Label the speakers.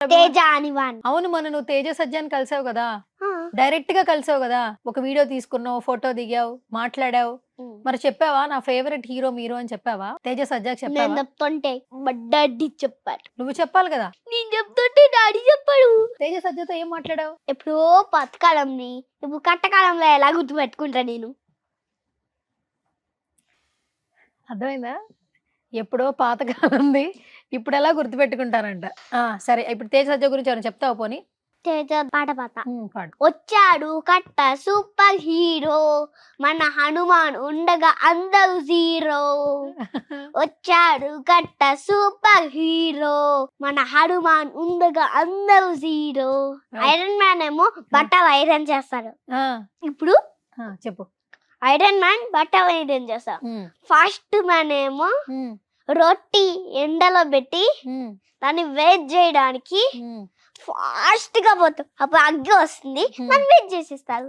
Speaker 1: తేజ అని వాణ్ణి.
Speaker 2: అవును, మొన్న నువ్వు తేజ సజ్జాని కలిసావు కదా,
Speaker 1: ఆ.
Speaker 2: డైరెక్ట్ గా కలిసావు కదా, ఒక వీడియో తీసుకున్నావు, ఫోటో దిగావు, మాట్లాడావు. మరి చెప్పావా నా ఫేవరెట్ హీరో మీరు అని చెప్పావా? తేజ సజ్జాకి
Speaker 1: నేను
Speaker 2: చెప్పావా?
Speaker 1: చెప్తుంటే మా డాడీ చెప్పాడు.
Speaker 2: నువ్వు చెప్పాలి కదా.
Speaker 1: నేను చెప్తుంటే డాడీ చెప్పాడు.
Speaker 2: తేజ సజ్జతో ఏం మాట్లాడావు?
Speaker 1: ఎప్పుడో పాతకాలంని ఇప్పుడు కట్టకాలంలో ఎలా గుర్తు పెట్టుకుంటా నేను?
Speaker 2: అర్థమైందా? ఎప్పుడో పాతకాలంది ఇప్పుడు ఎలా గుర్తు పెట్టుకుంటారంట. సరే, ఇప్పుడు తేజ సజ్జ గురించి ఏమైనా చెప్తావు పోనీ?
Speaker 1: తేజ పాట
Speaker 2: పాడు.
Speaker 1: వచ్చాడు కట్ట సూపర్ హీరో, మన హనుమాన్ ఉండగా అందరూ జీరో. వచ్చాడు కట్ట సూపర్ హీరో, మన హనుమాన్ ఉండగా అందరూ జీరో. ఐరన్ మ్యాన్ ఏమో బట్టలు ఐరన్ చేస్తాడు. ఇప్పుడు
Speaker 2: చెప్పు.
Speaker 1: ఐరన్ మ్యాన్ బట్టలు ఐరన్ చేస్తాడు. ఫాస్ట్ మ్యాన్ ఏమో రొట్టి ఎండలో పెట్టి దాన్ని వెయిట్ చేయడానికి ఫాస్ట్ గా పోతాం. అప్పుడు అగ్గి వస్తుంది, మనం వెయిట్ చేసేస్తారు.